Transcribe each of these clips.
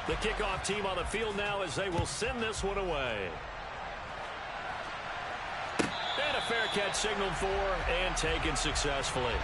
The kickoff team on the field now as they will send this one away. And a fair catch signaled for and taken successfully.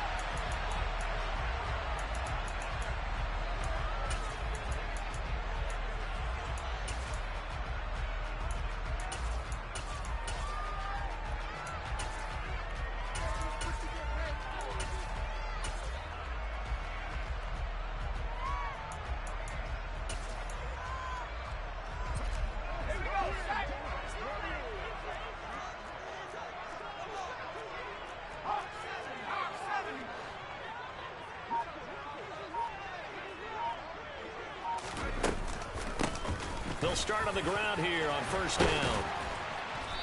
They'll start on the ground here on first down.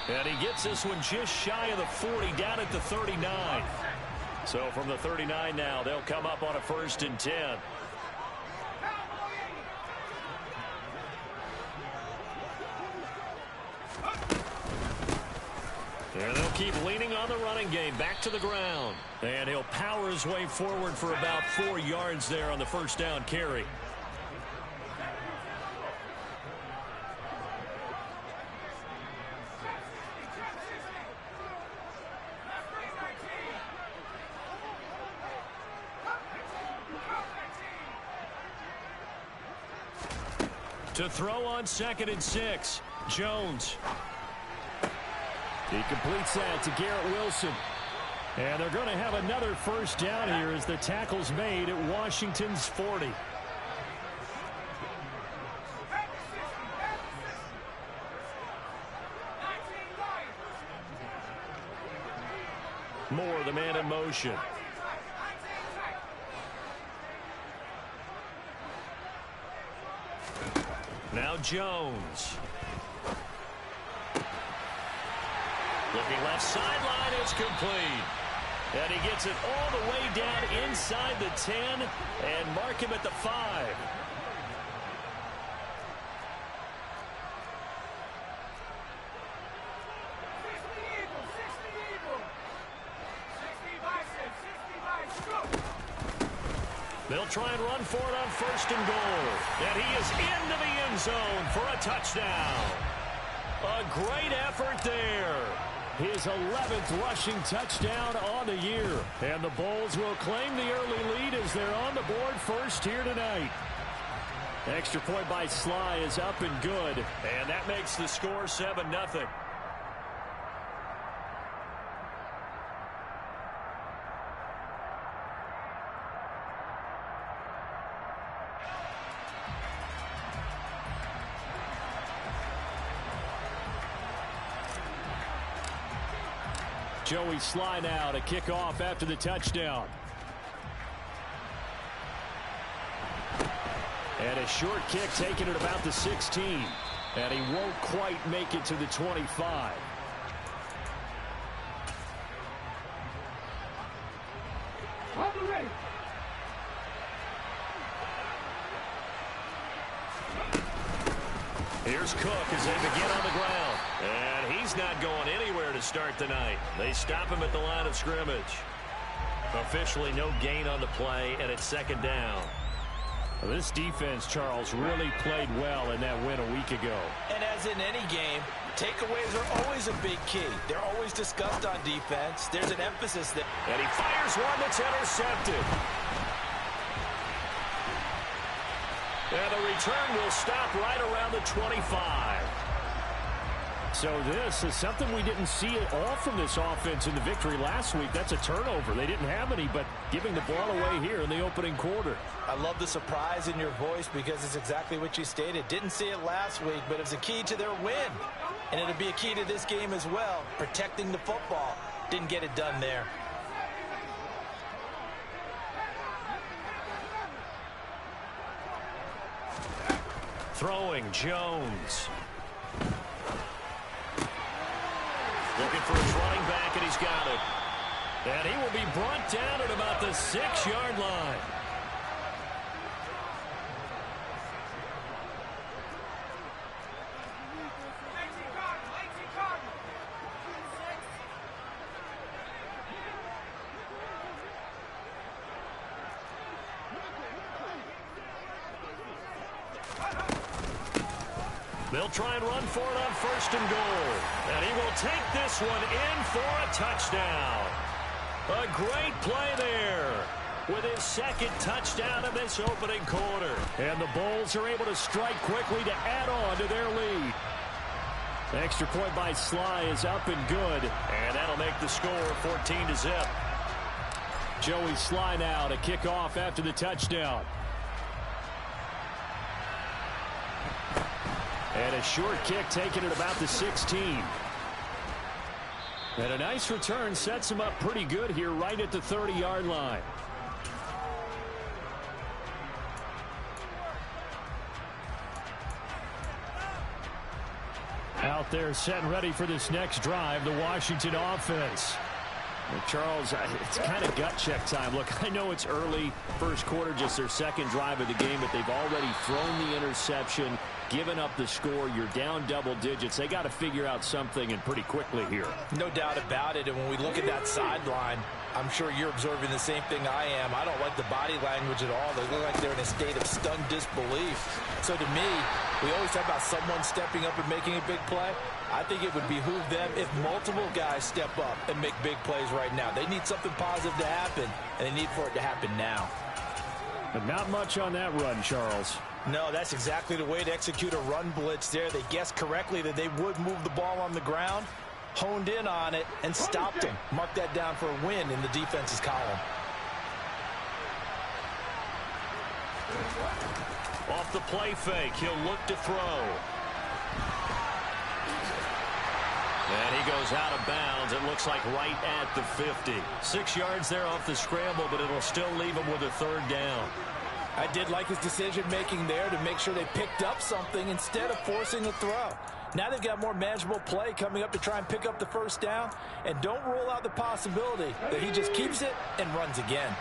And he gets this one just shy of the 40, down at the 39. So from the 39 now, they'll come up on a 1st and 10. And they'll keep leaning on the running game, back to the ground. And he'll power his way forward for about 4 yards there on the first down carry. To throw on 2nd and 6, Jones. He completes that to Garrett Wilson. And they're going to have another first down here as the tackle's made at Washington's 40. Moore, the man in motion. Now Jones. Looking left sideline, it's complete. And he gets it all the way down inside the 10 and mark him at the 5. They'll try and run for it on 1st and goal. And he is into the end zone for a touchdown. A great effort there. His 11th rushing touchdown on the year. And the Bulls will claim the early lead as they're on the board first here tonight. Extra point by Sly is up and good. And that makes the score 7-0. Joey Sly now to kick off after the touchdown. And a short kick taken at about the 16. And he won't quite make it to the 25. Here's Cook as they begin on the ground. And he's not going anywhere to start tonight. They stop him at the line of scrimmage. Officially no gain on the play, and it's 2nd down. Well, this defense, Charles, really played well in that win a week ago. And as in any game, takeaways are always a big key. They're always discussed on defense. There's an emphasis there. And he fires one that's intercepted. And the return will stop right around the 25. So this is something we didn't see at all from this offense in the victory last week. That's a turnover. They didn't have any, but giving the ball away here in the opening quarter. I love the surprise in your voice because it's exactly what you stated. Didn't see it last week, but it's a key to their win. And it'll be a key to this game as well, protecting the football. Didn't get it done there. Throwing Jones. Looking for his running back, and he's got it. And he will be brought down at about the 6-yard line. They'll try and run for it on 1st and goal. And he will take this one in for a touchdown. A great play there with his 2nd touchdown of this opening quarter. And the Bulls are able to strike quickly to add on to their lead. The extra point by Sly is up and good. And that'll make the score 14-0. Joey Sly now to kick off after the touchdown. And a short kick taken at about the 16. And a nice return sets him up pretty good here right at the 30-yard line. Out there set and ready for this next drive, the Washington offense. Well, Charles, it's kind of gut check time. Look, I know it's early, 1st quarter, just their 2nd drive of the game, but they've already thrown the interception, given up the score. You're down double digits. They got to figure out something, and pretty quickly here. No doubt about it. And when we look at that sideline, I'm sure you're observing the same thing I am. I don't like the body language at all. They look like they're in a state of stunned disbelief. So to me, we always talk about someone stepping up and making a big play. I think it would behoove them if multiple guys step up and make big plays right now. They need something positive to happen, and they need for it to happen now. But not much on that run, Charles. No, that's exactly the way to execute a run blitz there. They guessed correctly that they would move the ball on the ground, honed in on it, and stopped him. Mark that down for a win in the defense's column. Off the play fake, he'll look to throw. And he goes out of bounds. It looks like right at the 50. 6 yards there off the scramble, but it'll still leave him with a 3rd down. I did like his decision-making there to make sure they picked up something instead of forcing a throw. Now they've got more manageable play coming up to try and pick up the 1st down. And don't rule out the possibility that he just keeps it and runs again.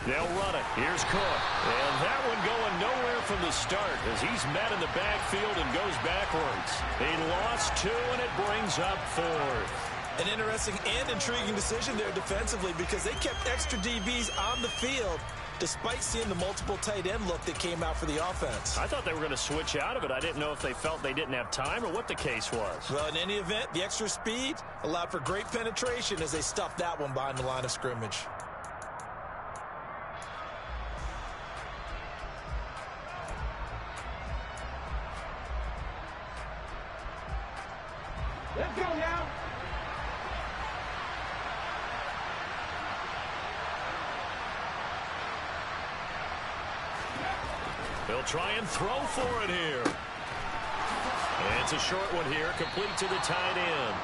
They'll run it. Here's Cook. And that one going nowhere from the start as he's met in the backfield and goes backwards. He lost 2, and it brings up 4th. An interesting and intriguing decision there defensively because they kept extra DBs on the field despite seeing the multiple tight end look that came out for the offense. I thought they were going to switch out of it. I didn't know if they felt they didn't have time or what the case was. Well, in any event, the extra speed allowed for great penetration as they stuffed that one behind the line of scrimmage. Let's go now. They'll try and throw for it here. And it's a short one here, complete to the tight end.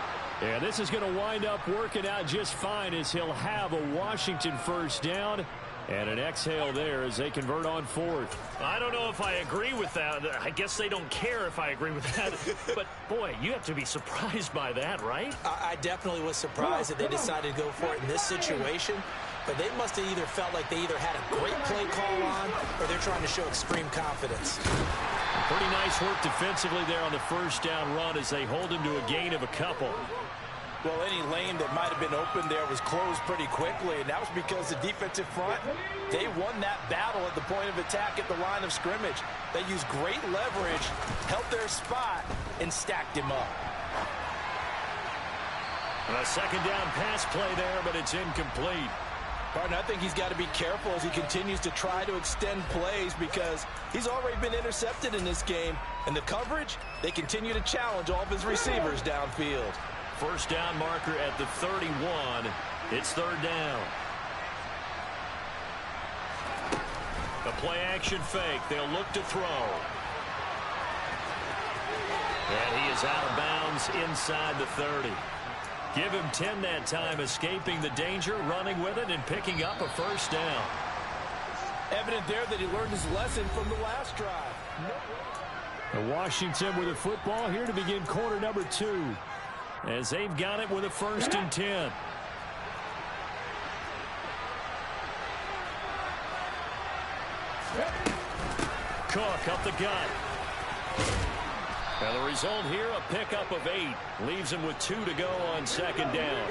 Yeah, this is going to wind up working out just fine as he'll have a Washington 1st down. And an exhale there as they convert on 4th. I don't know if I agree with that. I guess they don't care if I agree with that. But, boy, you have to be surprised by that, right? I definitely was surprised that they decided to go for it in this situation. But they must have either felt like they either had a great play call on or they're trying to show extreme confidence. Pretty nice work defensively there on the 1st down run as they hold him to a gain of a couple. Well, any lane that might have been open there was closed pretty quickly, and that was because the defensive front, they won that battle at the point of attack at the line of scrimmage. They used great leverage, held their spot, and stacked him up. A 2nd down pass play there, but it's incomplete. Partner, I think he's got to be careful as he continues to try to extend plays because he's already been intercepted in this game, and the coverage, they continue to challenge all of his receivers downfield. 1st down marker at the 31. It's 3rd down. The play action fake. They'll look to throw. And he is out of bounds inside the 30. Give him 10 that time, escaping the danger, running with it, and picking up a 1st down. Evident there that he learned his lesson from the last drive. Washington with a football here to begin quarter number 2. As they've got it with a 1st and 10. Cook up the gut. And the result here, a pickup of 8. Leaves him with 2 to go on 2nd down.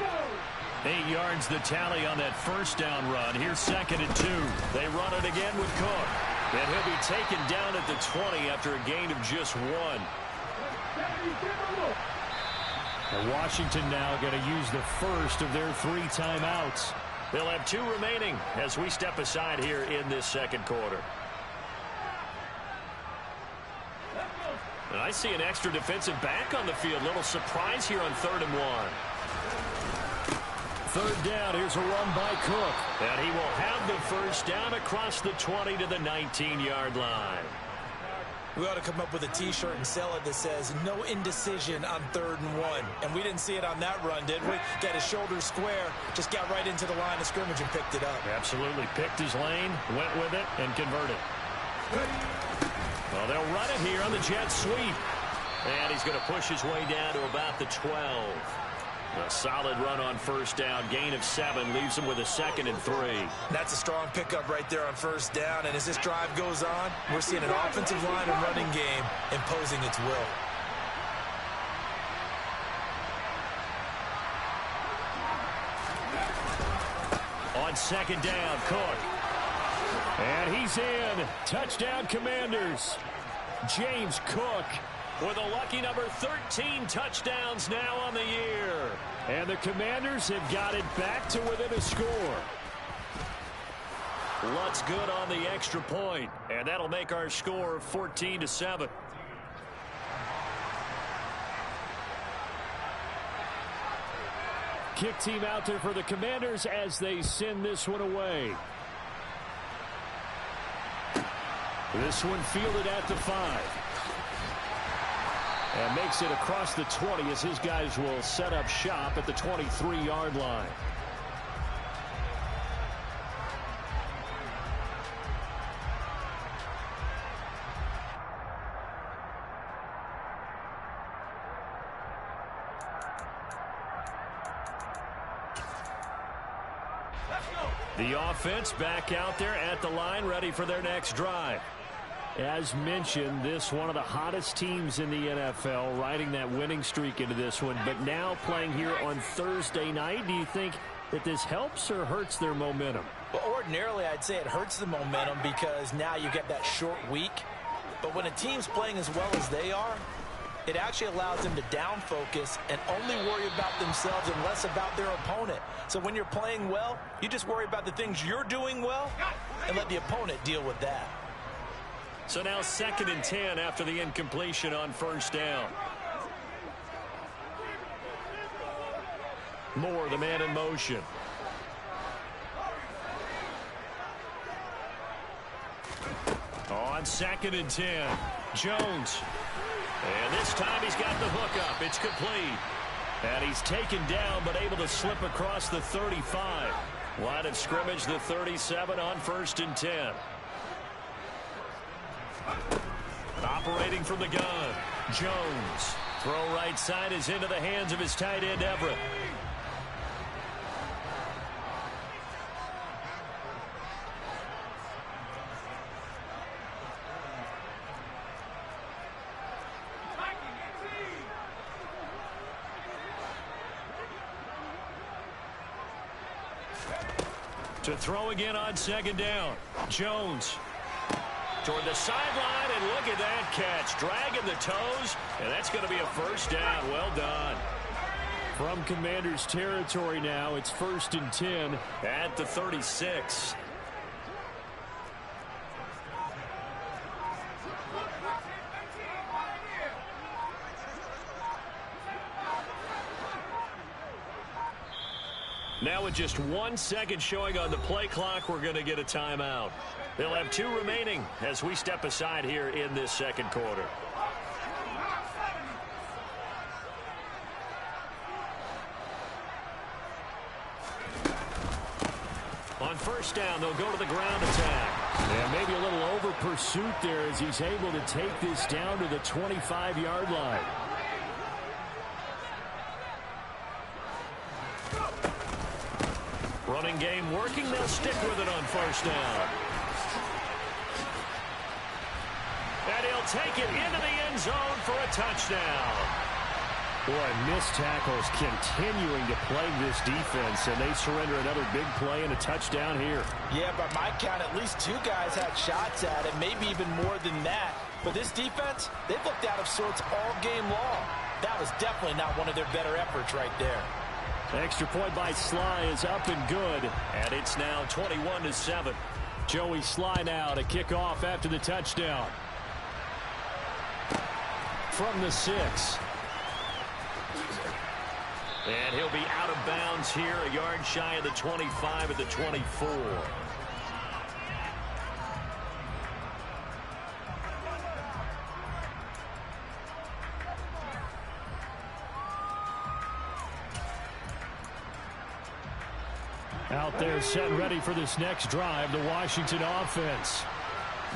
8 yards the tally on that first down run. Here's 2nd and 2. They run it again with Cook. And he'll be taken down at the 20 after a gain of just 1. And Washington now going to use the first of their 3 timeouts. They'll have 2 remaining as we step aside here in this second quarter. And I see an extra defensive back on the field. Little surprise here on 3rd and 1. 3rd down. Here's a run by Cook. And he will have the first down across the 20 to the 19-yard line. We ought to come up with a T-shirt and sell it that says, no indecision on 3rd and 1. And we didn't see it on that run, did we? Got his shoulders square, just got right into the line of scrimmage and picked it up. Absolutely. Picked his lane, went with it, and converted. Well, they'll run it here on the jet sweep. And he's going to push his way down to about the 12. A solid run on first down. Gain of 7 leaves him with a 2nd and 3. That's a strong pickup right there on first down. And as this drive goes on, we're seeing an offensive line and running game imposing its will. On 2nd down, Cook. And he's in. Touchdown, Commanders. James Cook with a lucky number 13 touchdowns now on the year. And the Commanders have got it back to within a score. Lutz good on the extra point, and that'll make our score 14-7. Kick team out there for the Commanders as they send this one away. This one fielded at the 5. And makes it across the 20 as his guys will set up shop at the 23-yard line. The offense back out there at the line, ready for their next drive. As mentioned, this one of the hottest teams in the NFL, riding that winning streak into this one, but now playing here on Thursday night. Do you think that this helps or hurts their momentum? Well, ordinarily, I'd say it hurts the momentum because now you get that short week. But when a team's playing as well as they are, it actually allows them to down focus and only worry about themselves and less about their opponent. So when you're playing well, you just worry about the things you're doing well and let the opponent deal with that. So now 2nd and 10 after the incompletion on first down. Moore, the man in motion. On 2nd and 10, Jones. And this time he's got the hook up. It's complete. And he's taken down but able to slip across the 35. Line of scrimmage, the 37 on 1st and 10. Operating from the gun, Jones. Throw right side is into the hands of his tight end, Everett. To throw again on 2nd down, Jones. Toward the sideline, and look at that catch. Dragging the toes, and that's going to be a first down. Well done. From Commanders territory now, it's 1st and 10 at the 36. Now with just 1 second showing on the play clock, we're going to get a timeout. They'll have 2 remaining as we step aside here in this second quarter. On first down, they'll go to the ground attack. And maybe a little over pursuit there as he's able to take this down to the 25-yard line. Running game working. They'll stick with it on first down. And he'll take it into the end zone for a touchdown. Boy, missed tackles continuing to plague this defense, and they surrender another big play and a touchdown here. Yeah, by my count, at least 2 guys had shots at it, maybe even more than that. But this defense, they've looked out of sorts all game long. That was definitely not one of their better efforts right there. Extra point by Sly is up and good, and it's now 21-7. Joey Sly now to kick off after the touchdown. From the 6. And he'll be out of bounds here, a yard shy of the 25 at the 24. Out there set and ready for this next drive, the Washington offense.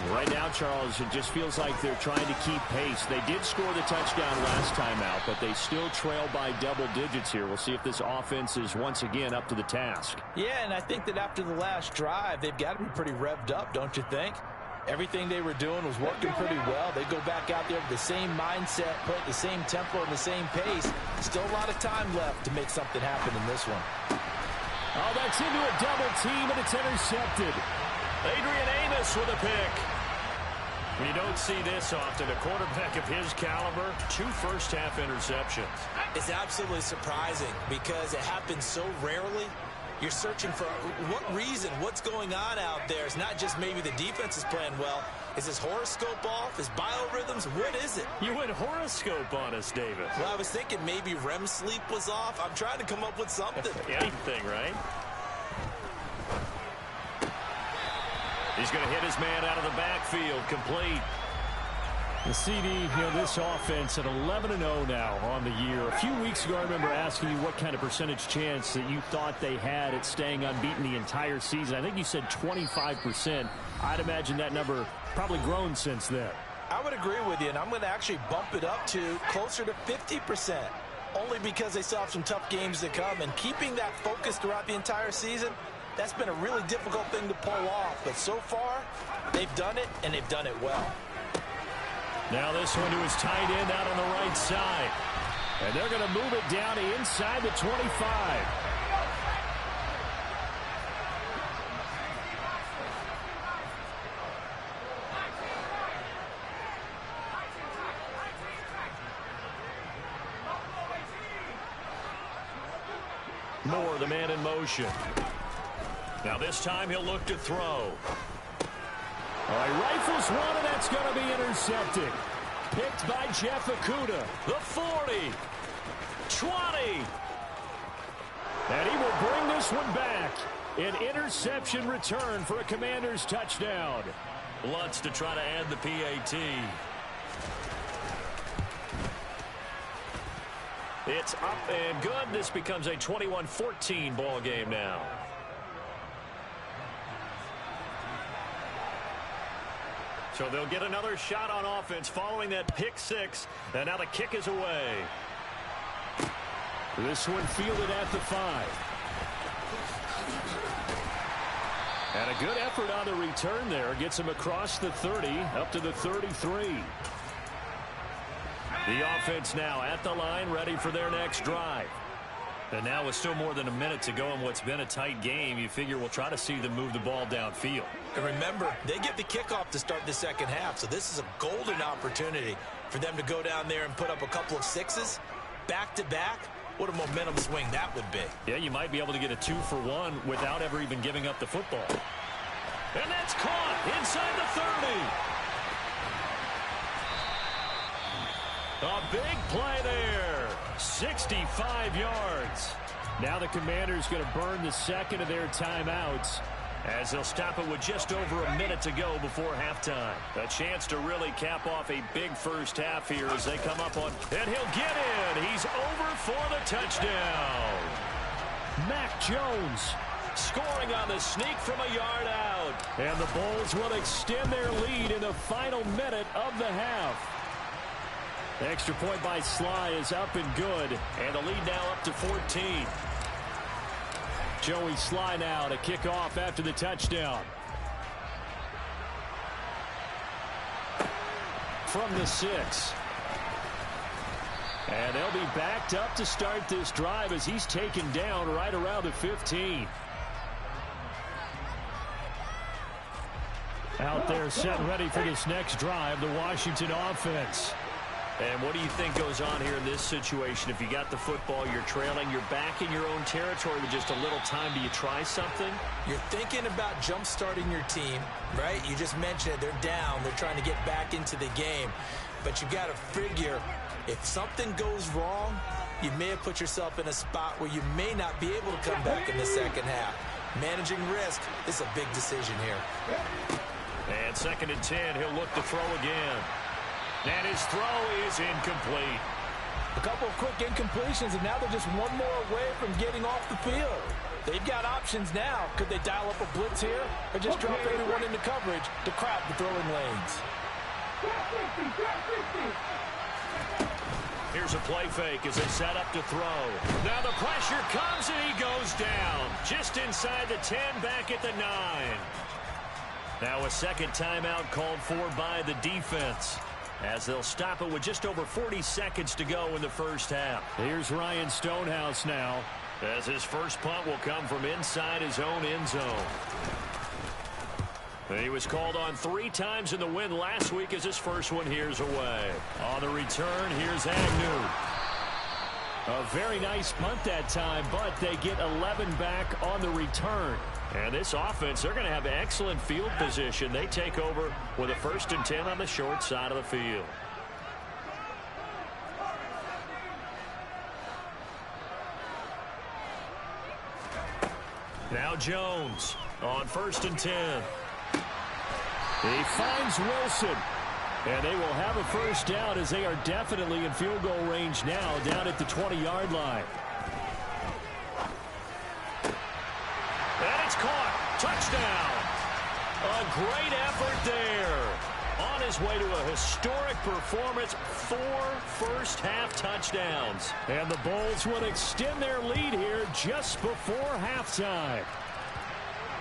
Right now, Charles, it just feels like they're trying to keep pace. They did score the touchdown last time out, but they still trail by double digits here. We'll see if this offense is once again up to the task. Yeah, and I think that after the last drive, they've got to be pretty revved up, don't you think? Everything they were doing was working pretty well. They go back out there with the same mindset, play at the same tempo and the same pace. Still a lot of time left to make something happen in this one. Oh, that's into a double team, and it's intercepted. Adrian Amos with a pick. You don't see this often. A quarterback of his caliber, 2 first-half interceptions. It's absolutely surprising because it happens so rarely. You're searching for what reason, what's going on out there. It's not just maybe the defense is playing well. Is his horoscope off? His biorhythms? What is it? You went horoscope on us, David. Well, I was thinking maybe REM sleep was off. I'm trying to come up with something. Anything, right? He's going to hit his man out of the backfield, complete. The CD, this offense at 11-0 now on the year. A few weeks ago, I remember asking you what kind of percentage chance that you thought they had at staying unbeaten the entire season. I think you said 25%. I'd imagine that number probably grown since then. I would agree with you, and I'm going to actually bump it up to closer to 50%. Only because they still have some tough games to come, and keeping that focus throughout the entire season, that's been a really difficult thing to pull off. But so far, they've done it, and they've done it well. Now this one to his tight end out on the right side. And they're going to move it down to inside the 25. Moore, the man in motion. Now this time he'll look to throw. He rifles one, and that's going to be intercepted. Picked by Jeff Okudah. The 40. 20. And he will bring this one back. An interception return for a Commanders touchdown. Lutz to try to add the PAT. It's up and good. This becomes a 21-14 ball game now. So they'll get another shot on offense following that pick 6. And now the kick is away. This one fielded at the 5. And a good effort on the return there. Gets him across the 30, up to the 33. The offense now at the line, ready for their next drive. And now with still more than a minute to go in what's been a tight game, you figure we'll try to see them move the ball downfield. And remember, they get the kickoff to start the second half, so this is a golden opportunity for them to go down there and put up a couple of 6s back-to-back. What a momentum swing that would be. Yeah, you might be able to get a 2-for-1 without ever even giving up the football. And that's caught inside the 30. A big play there. 65 yards. Now the Commanders going to burn the second of their timeouts, as they'll stop it with just over a minute to go before halftime. A chance to really cap off a big first half here as they come up on. And he'll get in. He's over for the touchdown. Mac Jones scoring on the sneak from a yard out. And the Bulls will extend their lead in the final minute of the half. Extra point by Sly is up and good. And the lead now up to 14. Joey Sly now to kick off after the touchdown. From the 6. And they'll be backed up to start this drive as he's taken down right around the 15. Out there set and ready for this next drive, the Washington offense. And what do you think goes on here in this situation? If you got the football, you're trailing, you're back in your own territory with just a little time. Do you try something? You're thinking about jump-starting your team, right? You just mentioned it. They're down. They're trying to get back into the game. But you got to figure, if something goes wrong, you may have put yourself in a spot where you may not be able to come back in the second half. Managing risk is a big decision here. And 2nd and 10, he'll look to throw again. And his throw is incomplete. A couple of quick incompletions, and now they're just one more away from getting off the field. They've got options now. Could they dial up a blitz here or just drop everyone into coverage to crowd the throwing lanes? Here's a play fake as they set up to throw. Now the pressure comes and he goes down. Just inside the 10, back at the 9. Now a second timeout called for by the defense, as they'll stop it with just over 40 seconds to go in the first half. Here's Ryan Stonehouse now, as his first punt will come from inside his own end zone. He was called on 3 times in the win last week as his first one here's away. On the return, here's Agnew. A very nice punt that time, but they get 11 back on the return. And this offense, they're going to have excellent field position. They take over with a 1st and 10 on the short side of the field. Now Jones on 1st and 10. He finds Wilson. And they will have a first down as they are definitely in field goal range now down at the 20-yard line. And it's caught. Touchdown. A great effort there. On his way to a historic performance, 4 first-half touchdowns. And the Bulls will extend their lead here just before halftime.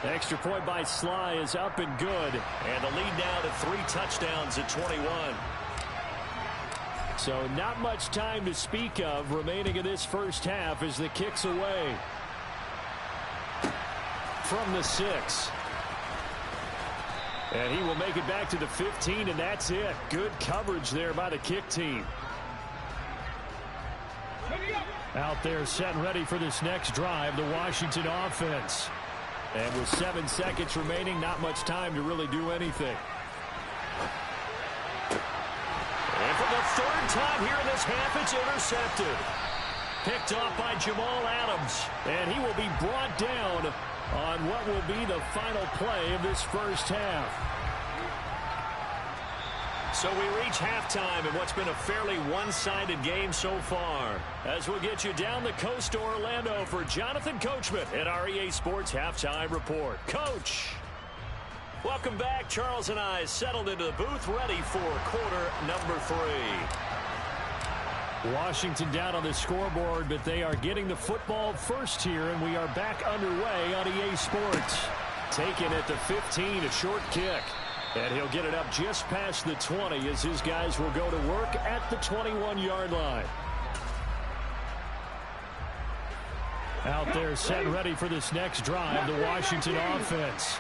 Extra point by Sly is up and good. And the lead now to 3 touchdowns at 21. So not much time to speak of remaining in this first half as the kick's away. From the 6. And he will make it back to the 15, and that's it. Good coverage there by the kick team. Out there set and ready for this next drive, the Washington offense. And with 7 seconds remaining, not much time to really do anything. And for the 3rd time here in this half, it's intercepted. Picked off by Jamal Adams. And he will be brought down on what will be the final play of this first half. So we reach halftime in what's been a fairly one-sided game so far. As we'll get you down the coast to Orlando for Jonathan Coachman at our EA Sports Halftime Report. Coach, welcome back. Charles and I settled into the booth ready for quarter number 3. Washington down on the scoreboard, but they are getting the football first here, and we are back underway on EA Sports. Taken at the 15, a short kick. And he'll get it up just past the 20 as his guys will go to work at the 21-yard line. Out there set and ready for this next drive, the Washington offense.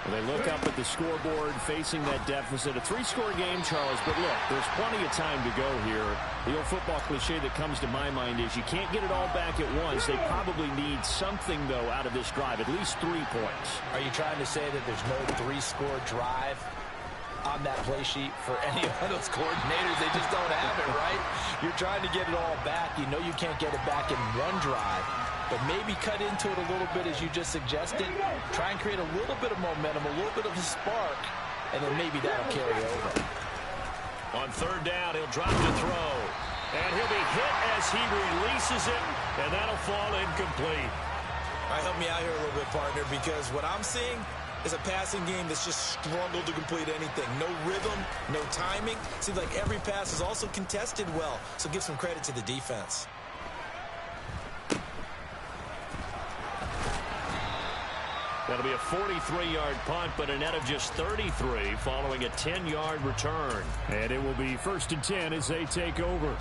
Well, they look up at the scoreboard facing that deficit. A 3-score game, Charles, but look, there's plenty of time to go here. The old football cliche that comes to my mind is you can't get it all back at once. They probably need something, though, out of this drive, at least 3 points. Are you trying to say that there's no 3-score drive on that play sheet for any of those coordinators? They just don't have it, right? You're trying to get it all back. You know you can't get it back in one drive. But maybe cut into it a little bit, as you just suggested. Try and create a little bit of momentum, a little bit of a spark, and then maybe that'll carry over. On 3rd down, he'll drop to throw. And he'll be hit as he releases it, and that'll fall incomplete. All right, help me out here a little bit, partner, because what I'm seeing is a passing game that's just struggled to complete anything. No rhythm, no timing. Seems like every pass is also contested well, so give some credit to the defense. That'll be a 43-yard punt, but a net of just 33 following a 10-yard return. And it will be 1st and 10 as they take over.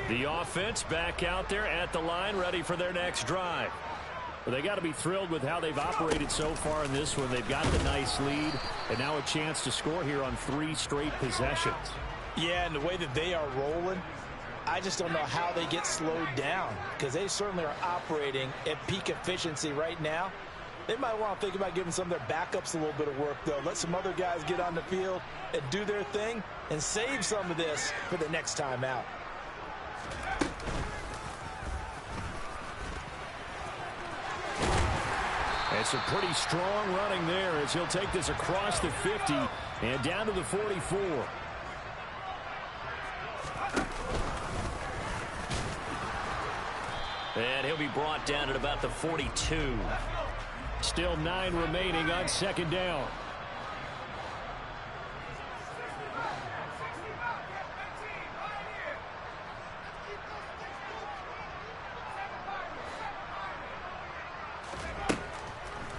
The offense back out there at the line, ready for their next drive. Well, they got to be thrilled with how they've operated so far in this one. They've got the nice lead, and now a chance to score here on 3 straight possessions. Yeah, and the way that they are rolling, I just don't know how they get slowed down, because they certainly are operating at peak efficiency right now. They might want to think about giving some of their backups a little bit of work, though. Let some other guys get on the field and do their thing and save some of this for the next time out. And some pretty strong running there as he'll take this across the 50 and down to the 44. And he'll be brought down at about the 42. Still 9 remaining on second down.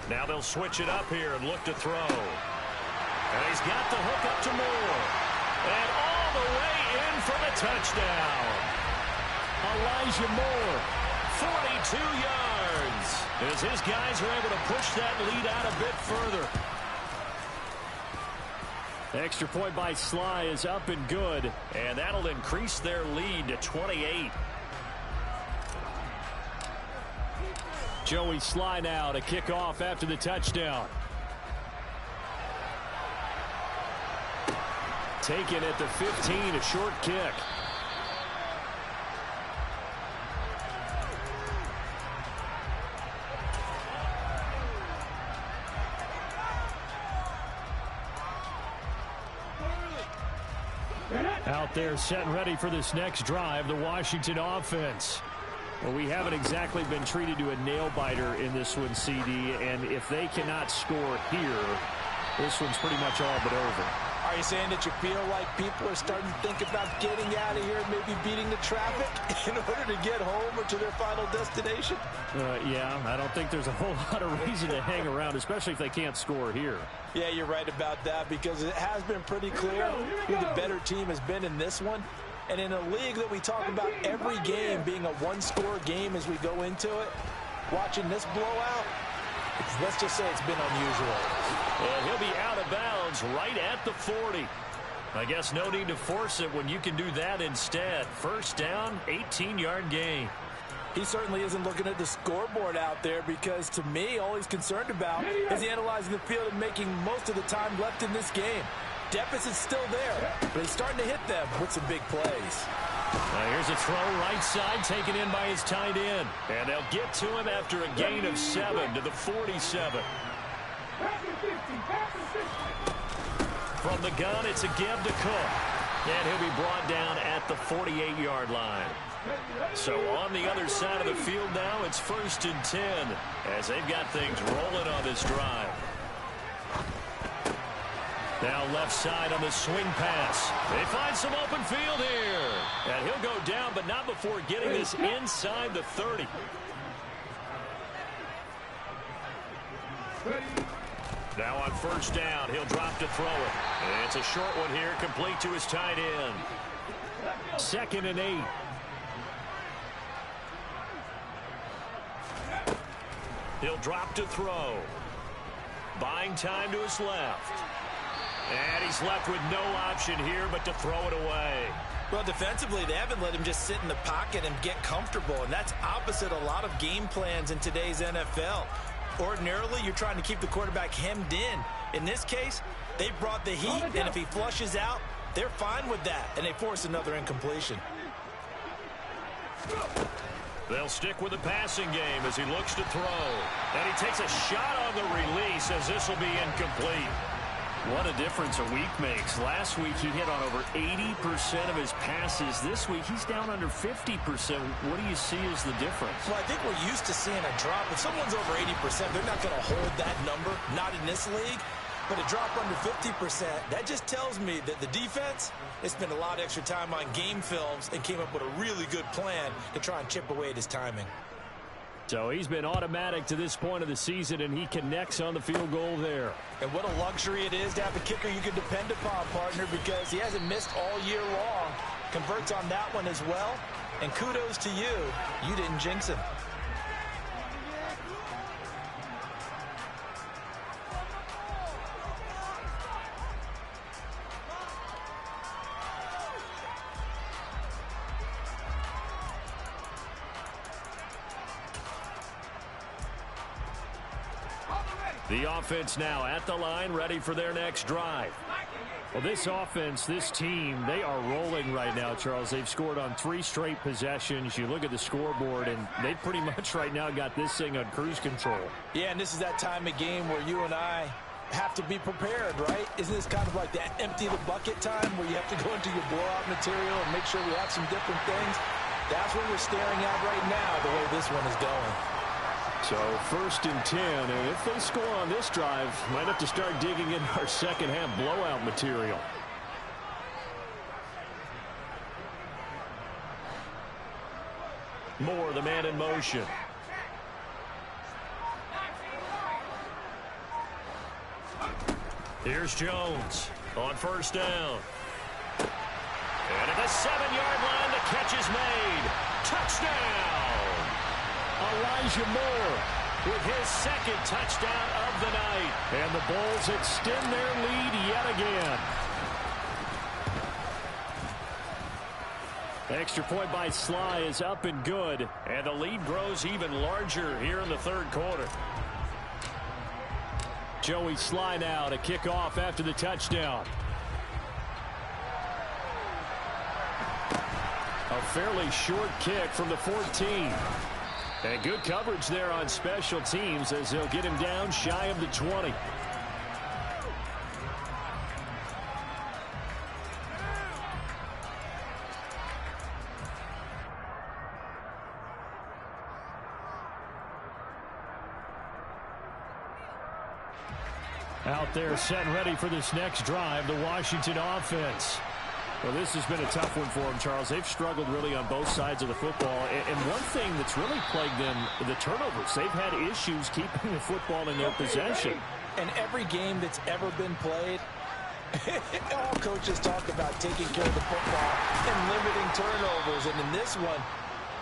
Now they'll switch it up here and look to throw. And he's got the hook up to Moore. And all the way in for the touchdown. Elijah Moore, 42 yards. As his guys are able to push that lead out a bit further. Extra point by Sly is up and good. And that'll increase their lead to 28. Joey Sly now to kick off after the touchdown. Taken at the 15, a short kick. Out there set and ready for this next drive, the Washington offense. Well, we haven't exactly been treated to a nail-biter in this one, CD, and if they cannot score here, this one's pretty much all but over. Are you saying that you feel like people are starting to think about getting out of here and maybe beating the traffic in order to get home or to their final destination? Yeah, I don't think there's a whole lot of reason to hang around, especially if they can't score here. Yeah, you're right about that, because it has been pretty clear who the better team has been in this one. And in a league that we talk about every game being a one-score game as we go into it, watching this blowout, let's just say it's been unusual. And he'll be out of bounds right at the 40. I guess no need to force it when you can do that instead. First down, 18-yard gain. He certainly isn't looking at the scoreboard out there, because to me, all he's concerned about is analyzing the field and making most of the time left in this game. Deficit's still there, but he's starting to hit them with some big plays. Here's a throw right side taken in by his tight end. And they'll get to him after a gain of 7 to the 47. From the gun, it's a give to Cook. And he'll be brought down at the 48-yard line. So on the other side of the field now, it's 1st and 10 as they've got things rolling on this drive. Now left side on the swing pass. They find some open field here. And he'll go down, but not before getting this inside the 30. Now on first down, he'll drop to throw it. And it's a short one here, complete to his tight end. 2nd and 8. He'll drop to throw. Buying time to his left. And he's left with no option here but to throw it away. Well, defensively, they haven't let him just sit in the pocket and get comfortable, and that's opposite a lot of game plans in today's NFL. Ordinarily, you're trying to keep the quarterback hemmed in. In this case, they brought the heat, and if he flushes out, they're fine with that, and they force another incompletion. They'll stick with the passing game as he looks to throw. And he takes a shot on the release as this will be incomplete. What a difference a week makes. Last week he hit on over 80% of his passes. This week he's down under 50%. What do you see as the difference? Well, I think we're used to seeing a drop. If someone's over 80%, they're not going to hold that number, not in this league. But a drop under 50%, that just tells me that the defense, they spent a lot of extra time on game films and came up with a really good plan to try and chip away at his timing. So he's been automatic to this point of the season, and he connects on the field goal there. And what a luxury it is to have a kicker you can depend upon, partner, because he hasn't missed all year long. Converts on that one as well. And kudos to you. You didn't jinx him. The offense now at the line, ready for their next drive. Well, this offense, this team, they are rolling right now, Charles. They've scored on 3 straight possessions. You look at the scoreboard, and they pretty much right now got this thing on cruise control. Yeah, and this is that time of game where you and I have to be prepared, right? Isn't this kind of like that empty the bucket time where you have to go into your blowout material and make sure we have some different things? That's what we're staring at right now, the way this one is going. So 1st and 10, and if they score on this drive, might have to start digging in our second half blowout material. Moore, the man in motion. Here's Jones on 1st down. And at the 7-yard line, the catch is made. Touchdown! Elijah Moore with his 2nd touchdown of the night. And the Bulls extend their lead yet again. Extra point by Sly is up and good. And the lead grows even larger here in the 3rd quarter. Joey Sly now to kick off after the touchdown. A fairly short kick from the 14. And good coverage there on special teams as they'll get him down shy of the 20. Out there set and ready for this next drive, the Washington offense. Well, this has been a tough one for them, Charles. They've struggled really on both sides of the football. And one thing that's really plagued them, the turnovers. They've had issues keeping the football in their possession. And every game that's ever been played, all coaches talk about taking care of the football and limiting turnovers. And in this one,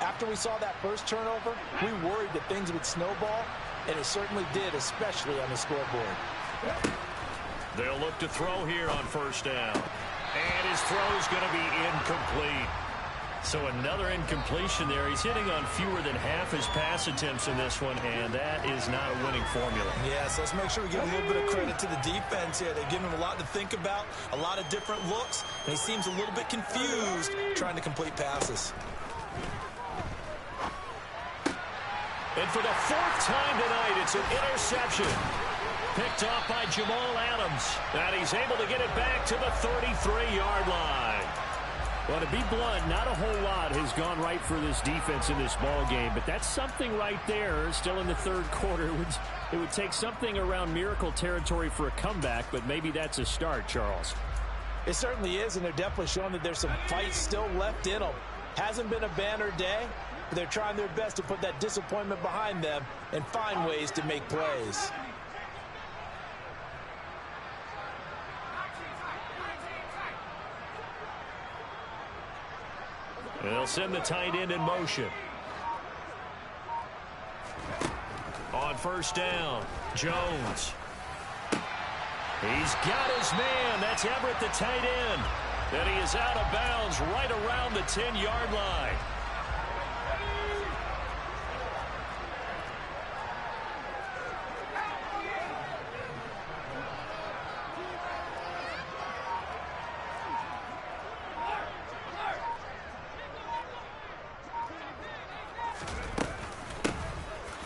after we saw that first turnover, we worried that things would snowball, and it certainly did, especially on the scoreboard. They'll look to throw here on 1st down. And his throw is going to be incomplete. So another incompletion there. He's hitting on fewer than half his pass attempts in this one, and that is not a winning formula. Yes, let's make sure we give a little bit of credit to the defense here. They've given him a lot to think about, a lot of different looks, and he seems a little bit confused trying to complete passes. And for the 4th time tonight, it's an interception. Picked off by Jamal Adams. And he's able to get it back to the 33-yard line. Well, to be blunt, not a whole lot has gone right for this defense in this ball game, but that's something right there. Still in the 3rd quarter. It would take something around miracle territory for a comeback, but maybe that's a start, Charles. It certainly is, and they're definitely showing that there's some fight still left in them. Hasn't been a banner day, but they're trying their best to put that disappointment behind them and find ways to make plays. They'll send the tight end in motion. On 1st down, Jones. He's got his man. That's Everett, the tight end. And he is out of bounds right around the 10-yard line.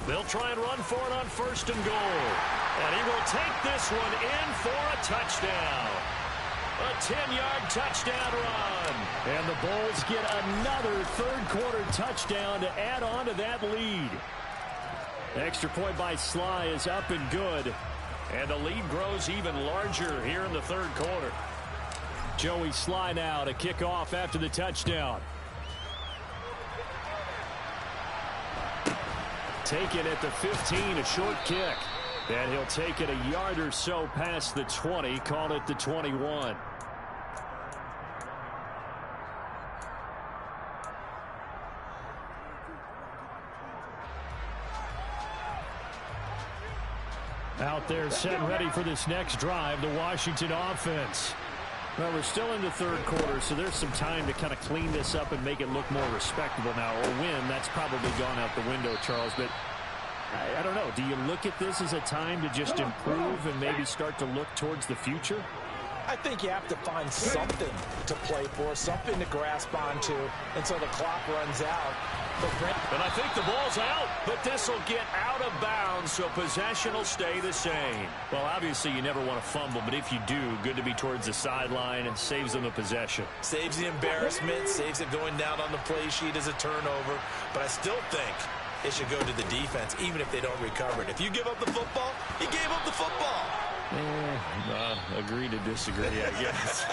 They'll try and run for it on 1st and goal. And he will take this one in for a touchdown. A 10-yard touchdown run. And the Bulls get another 3rd quarter touchdown to add on to that lead. Extra point by Sly is up and good. And the lead grows even larger here in the 3rd quarter. Joey Sly now to kick off after the touchdown. Taken at the 15, a short kick. And he'll take it a yard or so past the 20, call it the 21. Out there set and ready for this next drive, the Washington offense. Well, we're still in the third quarter, so there's some time to kind of clean this up and make it look more respectable now. A win, that's probably gone out the window, Charles, but I don't know. Do you look at this as a time to just improve and maybe start to look towards the future? I think you have to find something to play for, something to grasp onto until the clock runs out. And I think the ball's out, but this will get out of bounds, so possession will stay the same. Well, obviously you never want to fumble, but if you do, good to be towards the sideline and saves them the possession. Saves the embarrassment, saves it going down on the play sheet as a turnover, but I still think it should go to the defense, even if they don't recover it. If you give up the football, you gave up the football. Agree to disagree, I guess.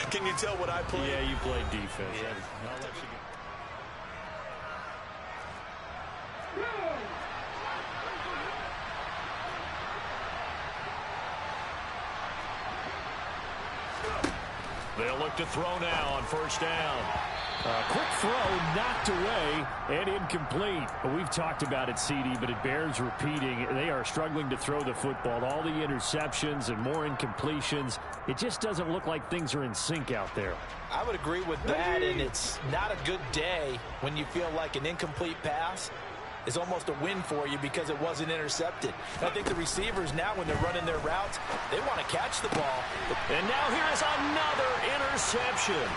Can you tell what I played? Yeah, you played defense. Yeah. I'll let you go. They'll look to throw now on first down. Quick throw, knocked away, and incomplete. We've talked about it, CD, but it bears repeating. They are struggling to throw the football. All the interceptions and more incompletions. It just doesn't look like things are in sync out there. I would agree with that, and it's not a good day when you feel like an incomplete pass is almost a win for you because it wasn't intercepted. And I think the receivers now, when they're running their routes, they want to catch the ball. And now here is another interception.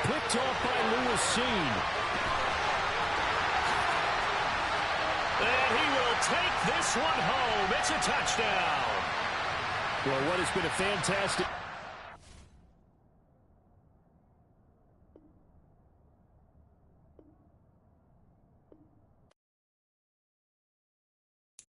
Picked off by Lewis. And he will take this one home. It's a touchdown. Well, what has been a fantastic...